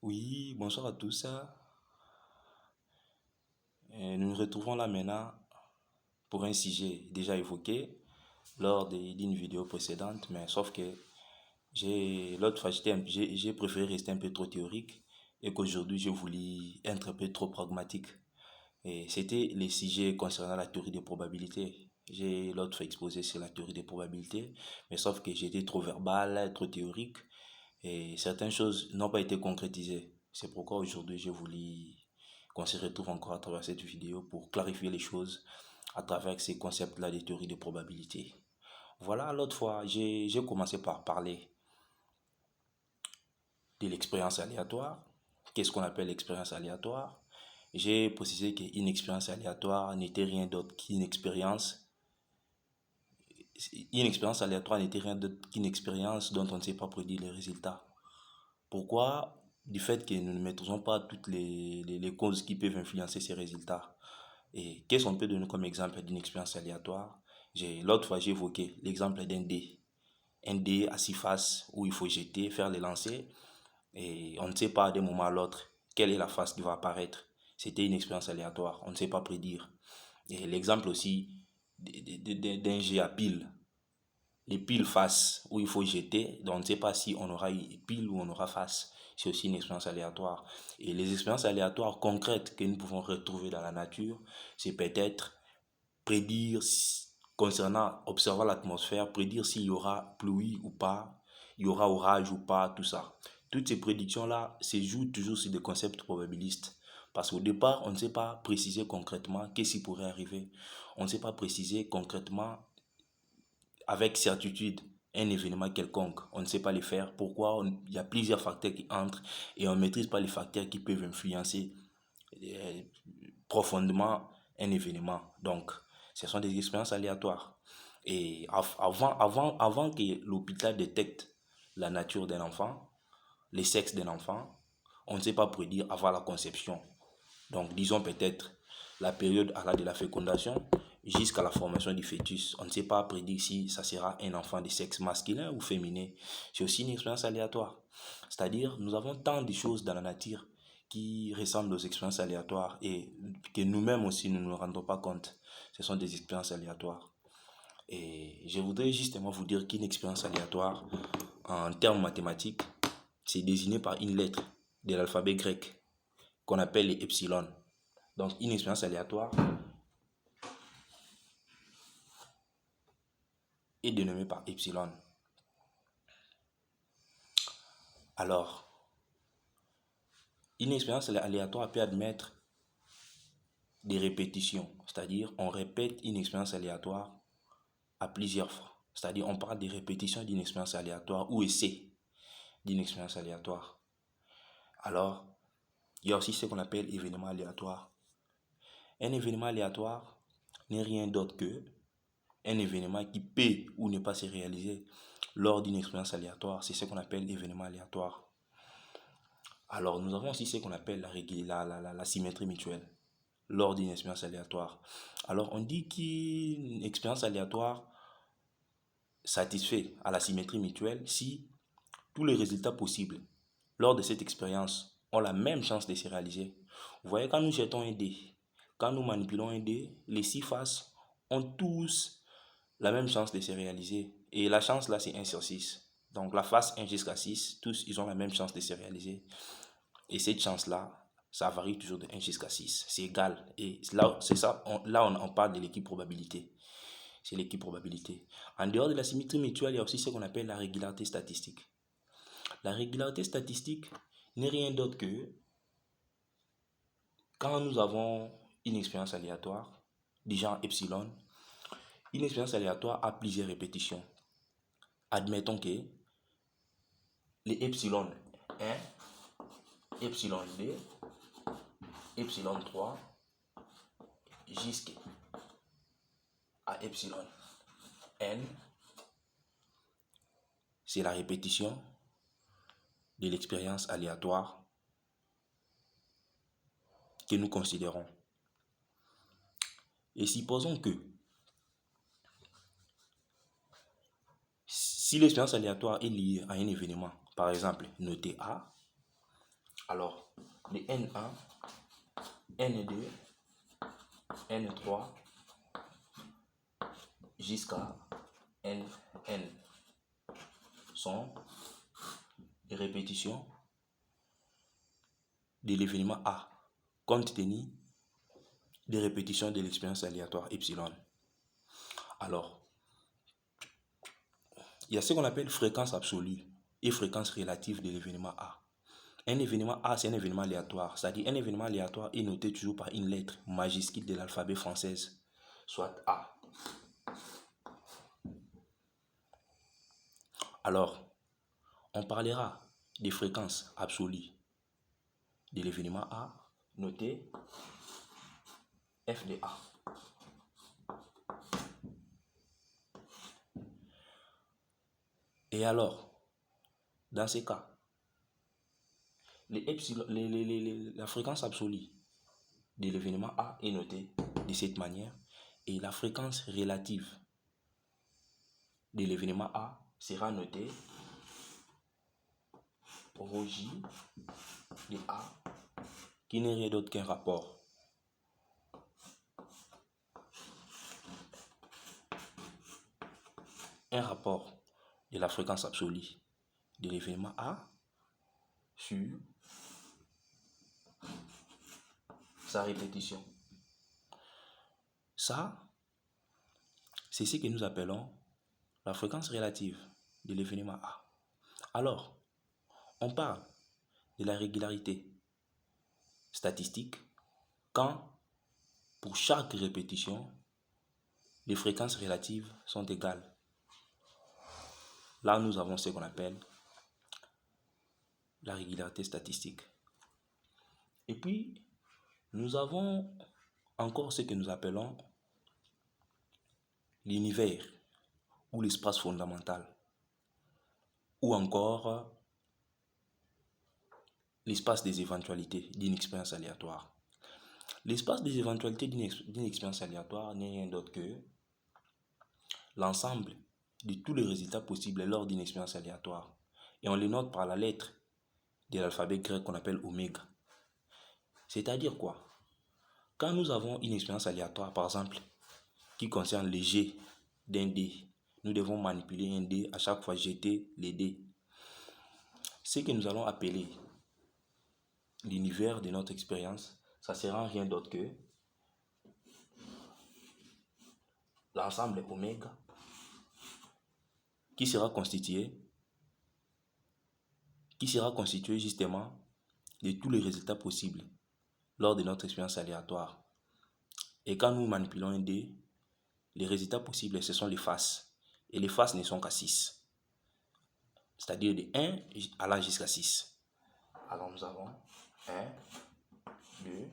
Oui, bonsoir à tous. Nous nous retrouvons là maintenant pour un sujet déjà évoqué d'une vidéo précédente, mais sauf que l'autre fois j'ai préféré rester un peu trop théorique et qu'aujourd'hui j'ai voulu être un peu trop pragmatique. Et c'était les sujets concernant la théorie des probabilités. J'ai l'autre fois exposé sur la théorie des probabilités, mais sauf que j'étais trop verbal, trop théorique et certaines choses n'ont pas été concrétisées. C'est pourquoi aujourd'hui j'ai voulu qu'on se retrouve encore à travers cette vidéo pour clarifier les choses à travers ces concepts-là des théories de probabilité. Voilà, l'autre fois, j'ai commencé par parler de l'expérience aléatoire. Qu'est-ce qu'on appelle l'expérience aléatoire? J'ai précisé qu'une expérience aléatoire n'était rien d'autre qu'une expérience. Une expérience aléatoire n'était rien d'autre qu'une expérience dont on ne sait pas prédire les résultats. Pourquoi? Du fait que nous ne maîtrisons pas toutes les causes qui peuvent influencer ces résultats. Et qu'est-ce qu'on peut donner comme exemple d'une expérience aléatoire? L'autre fois, j'ai évoqué l'exemple d'un dé. Un dé à 6 faces où il faut jeter, faire les lancers et on ne sait pas d'un moment à l'autre quelle est la face qui va apparaître. C'était une expérience aléatoire, on ne sait pas prédire. Et l'exemple aussi d'un jet à pile. Les piles face où il faut jeter, donc on ne sait pas si on aura pile ou on aura face. C'est aussi une expérience aléatoire. Et les expériences aléatoires concrètes que nous pouvons retrouver dans la nature, c'est peut-être prédire concernant, observant l'atmosphère, prédire s'il y aura pluie ou pas, il y aura orage ou pas, tout ça. Toutes ces prédictions-là se jouent toujours sur des concepts probabilistes. Parce qu'au départ, on ne sait pas préciser concrètement qu'est-ce qui pourrait arriver. On ne sait pas préciser concrètement avec certitude un événement quelconque. On ne sait pas les faire. Pourquoi? Il y a plusieurs facteurs qui entrent et on ne maîtrise pas les facteurs qui peuvent influencer euh, profondément un événement. Donc, ce sont des expériences aléatoires. Et avant que l'hôpital détecte la nature d'un enfant, le sexe d'un enfant, on ne sait pas prédire avant la conception. Donc, disons peut-être la période à la de la fécondation jusqu'à la formation du fœtus. On ne sait pas prédire si ça sera un enfant de sexe masculin ou féminin. C'est aussi une expérience aléatoire. C'est-à-dire, nous avons tant de choses dans la nature qui ressemblent aux expériences aléatoires et que nous-mêmes aussi nous ne nous rendons pas compte. Ce sont des expériences aléatoires. Et je voudrais justement vous dire qu'une expérience aléatoire, en termes mathématiques, c'est désigné par une lettre de l'alphabet grec qu'on appelle les epsilon. Donc, une expérience aléatoire est dénommée par epsilon. Alors, une expérience aléatoire peut admettre des répétitions, c'est-à-dire on répète une expérience aléatoire à plusieurs fois. C'est-à-dire on parle des répétitions d'une expérience aléatoire ou essai d'une expérience aléatoire. Alors, il y a aussi ce qu'on appelle événement aléatoire. Un événement aléatoire n'est rien d'autre que un événement qui peut ou ne pas se réaliser lors d'une expérience aléatoire. C'est ce qu'on appelle événement aléatoire. Alors, nous avons aussi ce qu'on appelle la symétrie mutuelle lors d'une expérience aléatoire. Alors, on dit qu'une expérience aléatoire satisfait à la symétrie mutuelle si tous les résultats possibles lors de cette expérience ont la même chance de se réaliser. Vous voyez, quand nous jetons un dé, quand nous manipulons un dé, les 6 faces ont tous la même chance de se réaliser. Et la chance là, c'est 1 sur 6. Donc la face 1 jusqu'à 6, tous, ils ont la même chance de se réaliser. Et cette chance-là, ça varie toujours de 1 jusqu'à 6. C'est égal. Et là, c'est ça, on parle de l'équipe probabilité. C'est l'équipe probabilité. En dehors de la symétrie mutuelle, il y a aussi ce qu'on appelle la régularité statistique. La régularité statistique n'est rien d'autre que quand nous avons une expérience aléatoire, du genre epsilon, une expérience aléatoire a plusieurs répétitions. Admettons que les epsilon 1, epsilon 2, epsilon 3, jusqu'à epsilon n, c'est la répétition de l'expérience aléatoire que nous considérons. Et supposons que si l'expérience aléatoire est liée à un événement, par exemple noté A, Alors, de N1, N2, N3 jusqu'à Nn sont des répétitions de l'événement A, compte tenu des répétitions de l'expérience aléatoire epsilon. Alors, il y a ce qu'on appelle fréquence absolue et fréquence relative de l'événement A. Un événement A, c'est un événement aléatoire. C'est-à-dire un événement aléatoire est noté toujours par une lettre majuscule de l'alphabet français, soit A. Alors, on parlera des fréquences absolues de l'événement A, noté F de A. Et alors, dans ces cas, la fréquence absolue de l'événement A est notée de cette manière et la fréquence relative de l'événement A sera notée rho J de A, qui n'est rien d'autre qu'un rapport de la fréquence absolue de l'événement A sur sa répétition. Ça, c'est ce que nous appelons la fréquence relative de l'événement A. Alors, on parle de la régularité statistique quand, pour chaque répétition, les fréquences relatives sont égales. Là, nous avons ce qu'on appelle la régularité statistique. Et puis, nous avons encore ce que nous appelons l'univers ou l'espace fondamental, ou encore l'espace des éventualités d'une expérience aléatoire. L'espace des éventualités d'une expérience aléatoire n'est rien d'autre que l'ensemble de tous les résultats possibles lors d'une expérience aléatoire. Et on les note par la lettre de l'alphabet grec qu'on appelle oméga. C'est-à-dire quoi? Quand nous avons une expérience aléatoire, par exemple, qui concerne le jet d'un dé, nous devons manipuler un dé, à chaque fois jeter les dés. Ce que nous allons appeler l'univers de notre expérience, ça sera rien d'autre que l'ensemble oméga qui sera constitué justement de tous les résultats possibles lors de notre expérience aléatoire. Et quand nous manipulons un dé, les résultats possibles, ce sont les faces. Et les faces ne sont qu'à 6. C'est-à-dire de 1 allant jusqu'à 6. Alors nous avons 1, 2,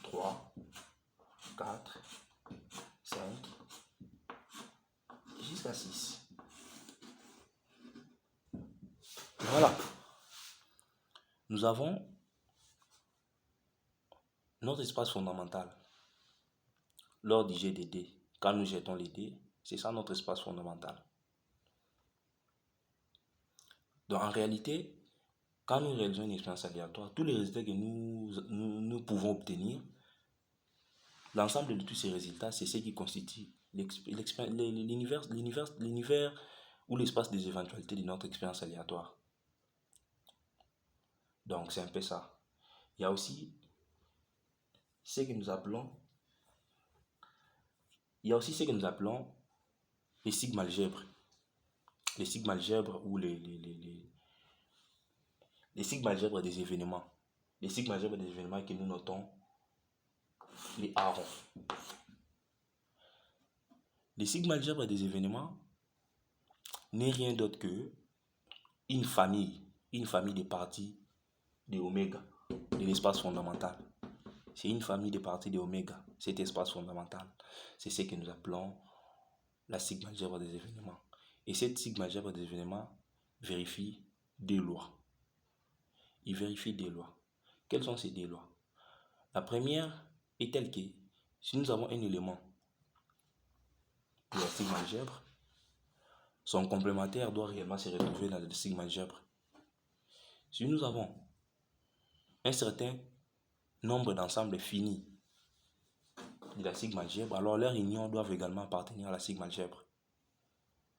3, 4, 5, jusqu'à 6. Voilà. Nous avons notre espace fondamental lors du jet des dés. Quand nous jetons les dés, c'est ça notre espace fondamental. Donc en réalité, quand nous réalisons une expérience aléatoire, tous les résultats que nous pouvons obtenir, l'ensemble de tous ces résultats, c'est ce qui constitue l'univers ou l'espace des éventualités de notre expérience aléatoire. Donc c'est un peu ça. Il y a aussi ce que nous appelons les sigma-algèbres. Les sigma-algèbres ou les sigma-algèbres des événements. Les sigma-algèbres des événements que nous notons les arons. Les sigma-algèbres des événements n'est rien d'autre que une famille de parties de oméga de l'espace fondamental. C'est une famille de parties de oméga, cet espace fondamental. C'est ce que nous appelons la sigma-algèbre des événements. Et cette sigma-algèbre des événements vérifie deux lois. Il vérifie deux lois. Quelles sont ces deux lois? La première est telle que si nous avons un élément de la sigma-algèbre, son complémentaire doit réellement se retrouver dans le sigma-algèbre. Si nous avons un certain nombre d'ensembles finis de la sigma algèbre, alors leurs unions doivent également appartenir à la sigma algèbre.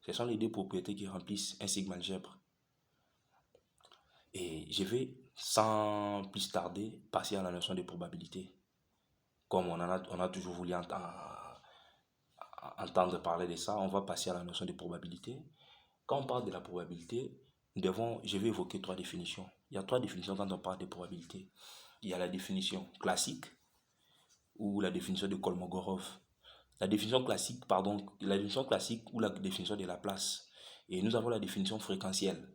Ce sont les deux propriétés qui remplissent un sigma algèbre. Et je vais, sans plus tarder, passer à la notion de probabilité. Comme on a toujours voulu entendre parler de ça, on va passer à la notion de probabilité. Quand on parle de la probabilité, je vais évoquer trois définitions. Il y a trois définitions quand on parle de probabilité. Il y a la définition classique ou la définition de Kolmogorov. La définition classique ou la définition de Laplace. Et nous avons la définition fréquentielle.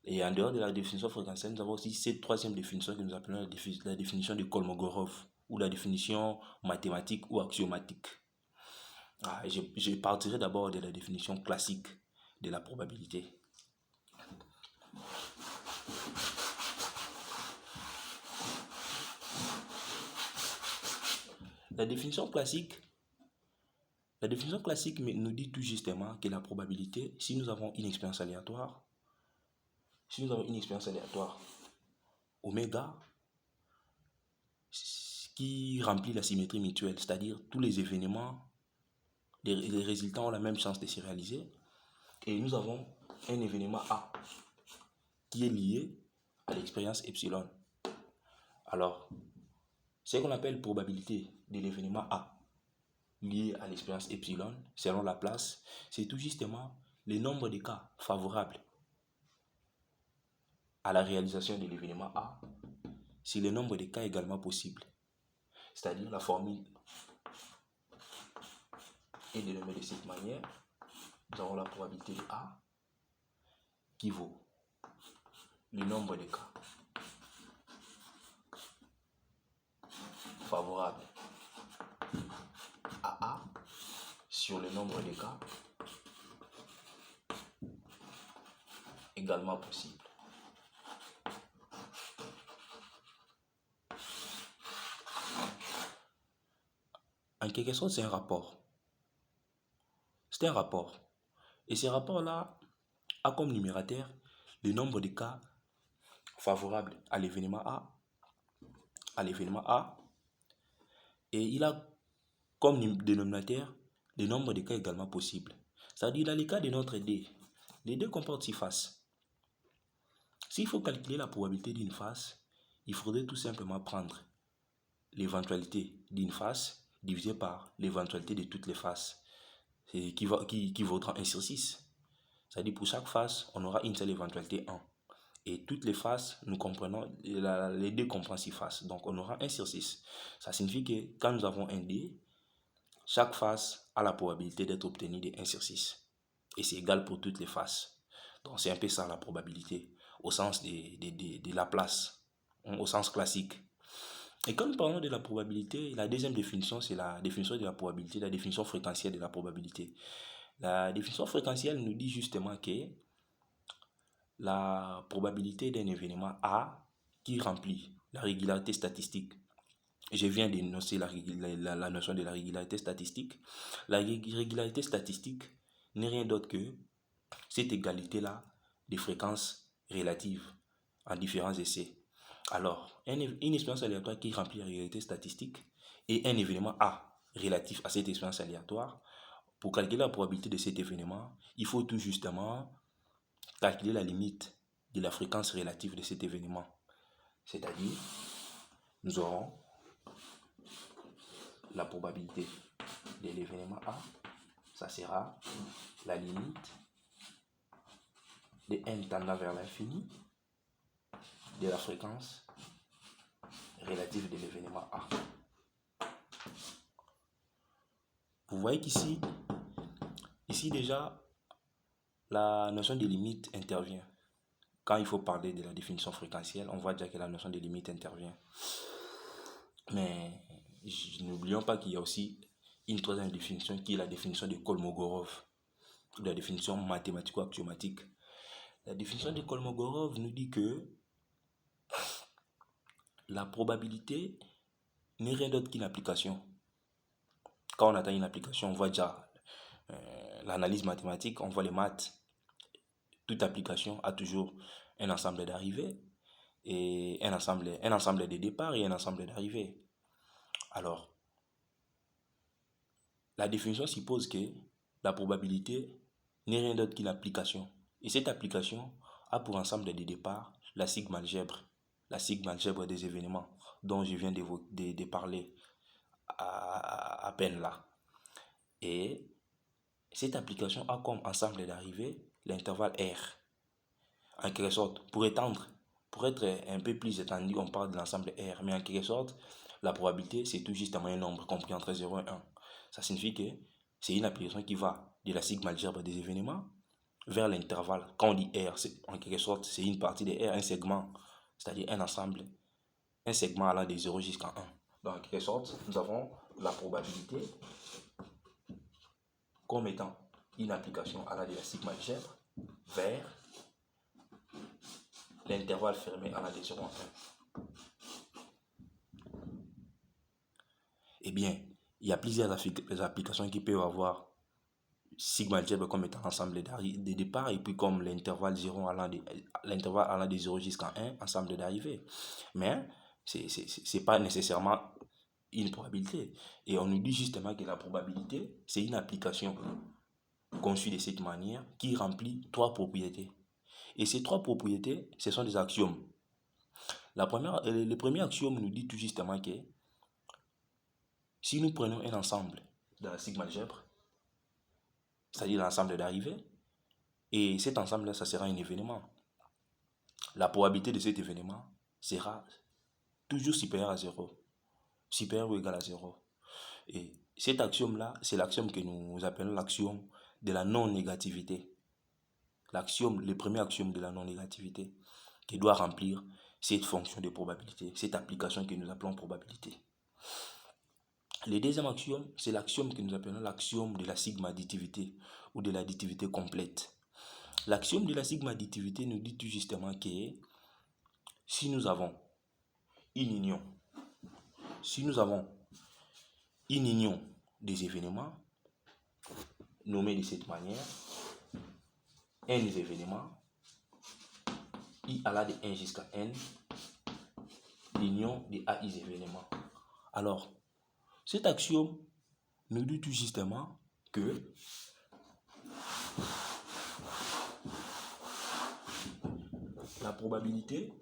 Et en dehors de la définition fréquentielle, nous avons aussi cette troisième définition que nous appelons la définition de Kolmogorov ou la définition mathématique ou axiomatique. Je partirai d'abord de la définition classique de la probabilité. La définition classique nous dit tout justement que la probabilité, si nous avons une expérience aléatoire, oméga, qui remplit la symétrie mutuelle, c'est-à-dire tous les événements, les résultats ont la même chance de se réaliser, et nous avons un événement A qui est lié à l'expérience epsilon. Alors, ce qu'on appelle probabilité de l'événement A lié à l'expérience epsilon, selon Laplace, c'est tout justement le nombre de cas favorables à la réalisation de l'événement A, c'est le nombre de cas également possibles. C'est-à-dire la formule est dénommée de cette manière. Nous avons la probabilité de A qui vaut le nombre de cas favorables à A sur le nombre de cas également possibles. En quelque sorte, c'est un rapport. C'est un rapport. Et ce rapport-là a comme numérateur le nombre de cas favorables à l'événement A, et il a comme dénominateur le nombre de cas également possibles. C'est-à-dire, dans le cas de notre D, les deux comportent 6 faces. S'il faut calculer la probabilité d'une face, il faudrait tout simplement prendre l'éventualité d'une face divisé par l'éventualité de toutes les faces, qui vaudra 1 sur 6. C'est-à-dire, pour chaque face, on aura une seule éventualité 1. Et toutes les faces, nous comprenons, les deux comprennent 6 faces. Donc, on aura 1 sur 6. Ça signifie que quand nous avons un D, chaque face a la probabilité d'être obtenue de 1 sur 6. Et c'est égal pour toutes les faces. Donc, c'est un peu ça la probabilité, au sens de Laplace, au sens classique. Et quand nous parlons de la probabilité, la deuxième définition, c'est la définition de la probabilité, la définition fréquentielle de la probabilité. La définition fréquentielle nous dit justement que la probabilité d'un événement A qui remplit la régularité statistique. Je viens d'énoncer la notion de la régularité statistique. La régularité statistique n'est rien d'autre que cette égalité-là des fréquences relatives en différents essais. Alors, une expérience aléatoire qui remplit la régularité statistique et un événement A relatif à cette expérience aléatoire, pour calculer la probabilité de cet événement, il faut tout justement calculer la limite de la fréquence relative de cet événement. C'est-à-dire, nous aurons la probabilité de l'événement A, ça sera la limite de n tendant vers l'infini de la fréquence relative de l'événement A. Vous voyez qu'ici, déjà, la notion de limite intervient. Quand il faut parler de la définition fréquentielle, on voit déjà que la notion de limite intervient. Mais n'oublions pas qu'il y a aussi une troisième définition qui est la définition de Kolmogorov, ou la définition mathématico-axiomatique. La définition de Kolmogorov nous dit que la probabilité n'est rien d'autre qu'une application. Quand on atteint une application, on voit déjà l'analyse mathématique, on voit les maths. Toute application a toujours un ensemble d'arrivées. et un ensemble de départ et un ensemble d'arrivée. Alors, la définition suppose que la probabilité n'est rien d'autre qu'une application. Et cette application a pour ensemble de départ la sigma algèbre des événements dont je viens de parler à peine là. Et cette application a comme ensemble d'arrivée l'intervalle R. En quelque sorte, pour être un peu plus étendu, on parle de l'ensemble R, mais en quelque sorte, la probabilité, c'est tout justement un nombre compris entre 0 et 1. Ça signifie que c'est une application qui va de la sigma algèbre des événements vers l'intervalle. Quand on dit R, en quelque sorte, c'est une partie de R, un segment, c'est-à-dire un segment allant de 0 jusqu'à 1. Donc, en quelque sorte, nous avons la probabilité comme étant une application allant de la sigma algèbre vers l'intervalle fermé allant de 0 à 1. Eh bien, il y a plusieurs applications qui peuvent avoir sigma algèbre comme étant l'ensemble de départ et puis comme l'intervalle allant de 0 jusqu'à 1, ensemble d'arrivée. Mais c'est pas nécessairement une probabilité. Et on nous dit justement que la probabilité, c'est une application conçue de cette manière qui remplit trois propriétés. Et ces trois propriétés, ce sont des axiomes. Le premier axiome nous dit tout justement que si nous prenons un ensemble dans la sigma algèbre, c'est-à-dire l'ensemble d'arrivée, et cet ensemble-là, ça sera un événement, la probabilité de cet événement sera toujours supérieure à 0, supérieure ou égale à 0. Et cet axiome-là, c'est l'axiome que nous appelons l'axiome de la non-négativité. Le premier axiome de la non-négativité, qui doit remplir cette fonction de probabilité, cette application que nous appelons probabilité. Le deuxième axiome, c'est l'axiome que nous appelons l'axiome de la sigma-additivité ou de l'additivité complète. L'axiome de la sigma-additivité nous dit tout justement que si nous avons une union des événements nommés de cette manière, n événements, i allant de 1 jusqu'à n, l'union des ai événements. Alors, cet axiome nous dit tout justement que la probabilité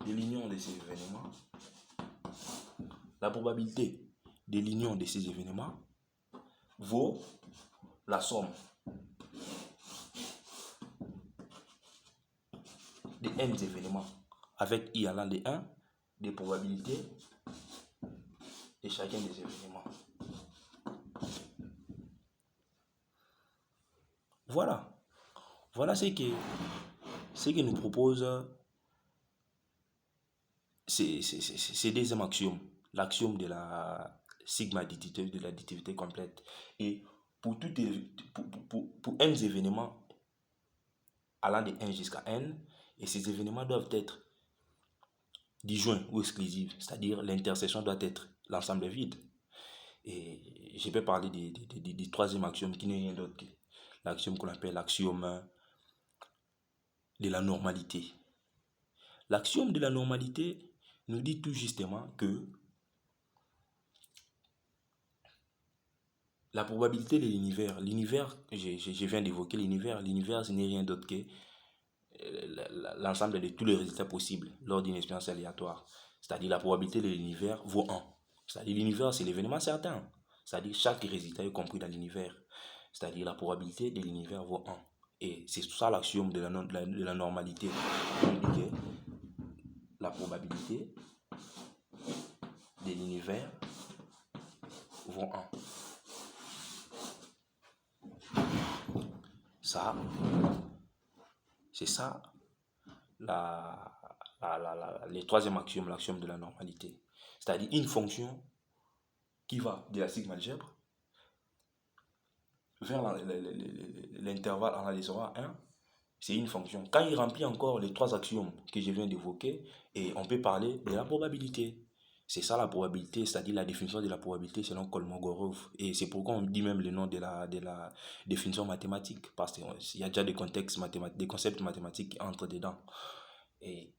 de l'union de ces événements, vaut la somme de n événements avec i allant de 1 des probabilités de chacun des événements. Voilà ce que nous propose ces deuxième axiome, l'axiome de la sigma-additivité, de l'additivité complète. Et pour n événements allant de 1 jusqu'à n, et ces événements doivent être disjoints ou exclusifs, c'est-à-dire l'intersection doit être l'ensemble vide. Et je vais parler du troisième axiome qui n'est rien d'autre que l'axiome qu'on appelle l'axiome de la normalité. L'axiome de la normalité nous dit tout justement que la probabilité de l'univers, je viens d'évoquer l'univers ce n'est rien d'autre que l'ensemble de tous les résultats possibles lors d'une expérience aléatoire. C'est-à-dire la probabilité de l'univers vaut 1. C'est-à-dire l'univers, c'est l'événement certain. C'est-à-dire chaque résultat est compris dans l'univers. C'est-à-dire la probabilité de l'univers vaut 1. Et c'est ça l'axiome de la normalité. On dit que la probabilité de l'univers vaut 1. Ça, c'est ça le troisième axiome, l'axiome de la normalité. C'est-à-dire une fonction qui va de la sigma algèbre vers l'intervalle en la 0 à 1, c'est une fonction. Quand il remplit encore les trois axiomes que je viens d'évoquer, et on peut parler de la probabilité. C'est ça la probabilité, c'est-à-dire la définition de la probabilité selon Kolmogorov. Et c'est pourquoi on dit même le nom de la définition mathématique, parce qu'il y a déjà des contextes mathématiques, des concepts mathématiques qui entrent dedans. Et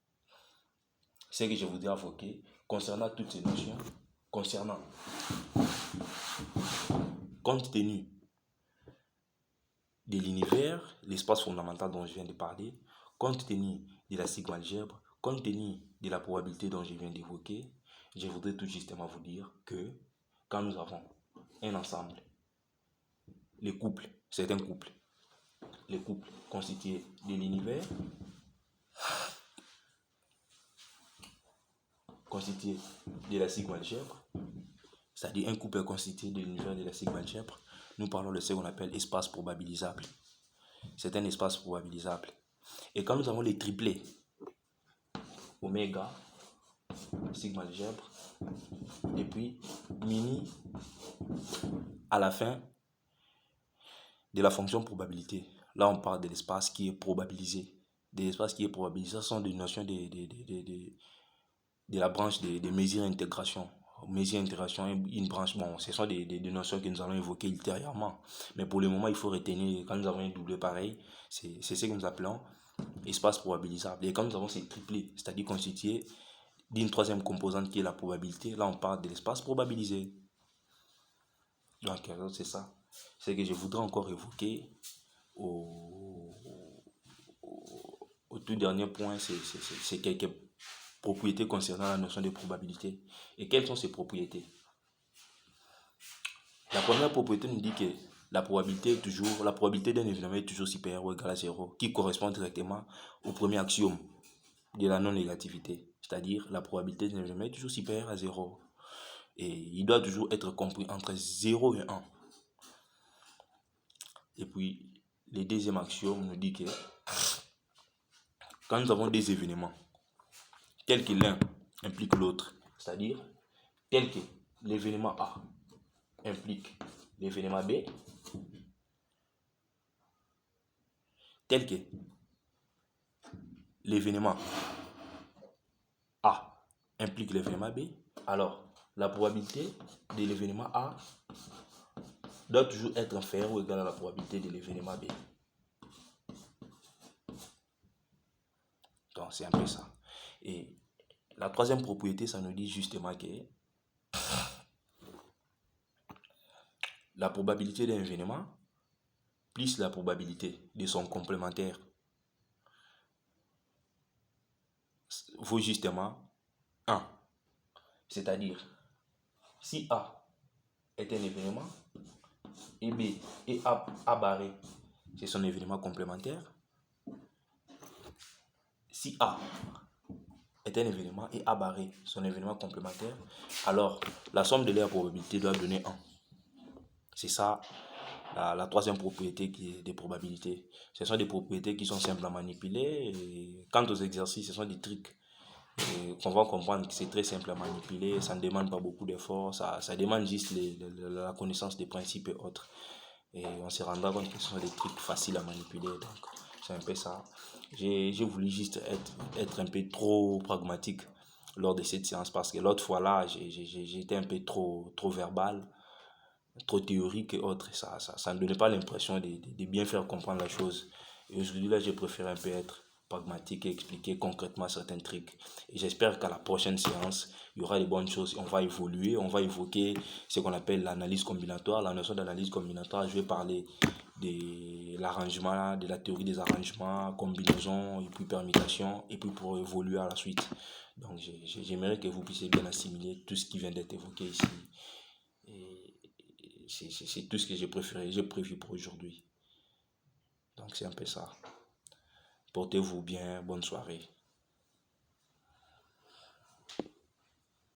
c'est ce que je voudrais évoquer concernant toutes ces notions, concernant, compte tenu de l'univers, l'espace fondamental dont je viens de parler, compte tenu de la sigma-algèbre, compte tenu de la probabilité dont je viens d'évoquer, je voudrais tout justement vous dire que quand nous avons un ensemble, les couples, certains couples, les couples constitués de l'univers, constitués de la sigma-algèbre, c'est-à-dire un couple constitué de l'univers de la sigma-algèbre, nous parlons de ce qu'on appelle espace probabilisable. C'est un espace probabilisable. Et quand nous avons les triplés, oméga, sigma algèbre, et puis mini à la fin de la fonction probabilité. Là, on parle de l'espace qui est probabilisé. De l'espace qui est probabilisé, ce sont des notions de la branche de mesure intégration. Mesure intégration, une branche, bon, ce sont des notions que nous allons évoquer ultérieurement. Mais pour le moment, il faut retenir, quand nous avons un double pareil, c'est ce que nous appelons espace probabilisable. Et quand nous avons ces triplés, c'est-à-dire constitués d'une troisième composante qui est la probabilité, là on parle de l'espace probabilisé. Donc c'est ça. C'est que je voudrais encore évoquer au tout dernier point, c'est quelques propriétés concernant la notion de probabilité. Et quelles sont ces propriétés? La première propriété nous dit que la probabilité d'un événement est toujours supérieure ou égale à 0, qui correspond directement au premier axiome de la non-négativité. C'est-à-dire, la probabilité d'un événement est toujours supérieure à 0. Et il doit toujours être compris entre 0 et 1. Et puis, le deuxième axiome nous dit que quand nous avons des événements, tel que l'un implique l'autre, c'est-à-dire tel que l'événement A implique l'événement B, tel que l'événement A implique l'événement B, alors la probabilité de l'événement A doit toujours être inférieure ou égale à la probabilité de l'événement B. Donc c'est un peu ça. Et la troisième propriété, ça nous dit justement que la probabilité d'un événement plus la probabilité de son complémentaire vaut justement 1. C'est-à-dire, si A est un événement, et B et A barré, c'est son événement complémentaire. Si A est un événement et A barré, son événement complémentaire, alors la somme de leurs probabilités doit donner 1. C'est ça la troisième propriété qui est des probabilités. Ce sont des propriétés qui sont simples à manipuler. Et quant aux exercices, ce sont des trucs qu'on va comprendre que c'est très simple à manipuler. Ça ne demande pas beaucoup d'efforts. Ça demande juste la connaissance des principes et autres. Et on se rendra compte que ce sont des trucs faciles à manipuler. Donc, c'est un peu ça. J'ai voulu juste être un peu trop pragmatique lors de cette séance parce que l'autre fois là, j'étais un peu trop verbal, trop théorique et autres. Ça ne donnait pas l'impression de bien faire comprendre la chose. Et aujourd'hui là, j'ai préféré un peu être pragmatique et expliquer concrètement certains trucs. Et j'espère qu'à la prochaine séance, il y aura des bonnes choses. On va évoluer, on va évoquer ce qu'on appelle l'analyse combinatoire. La notion d'analyse combinatoire, je vais parler de l'arrangement, de la théorie des arrangements, combinaison et puis permutation, et puis pour évoluer à la suite. Donc j'aimerais que vous puissiez bien assimiler tout ce qui vient d'être évoqué ici. Et c'est tout ce que j'ai prévu pour aujourd'hui. Donc c'est un peu ça. Portez-vous bien, bonne soirée.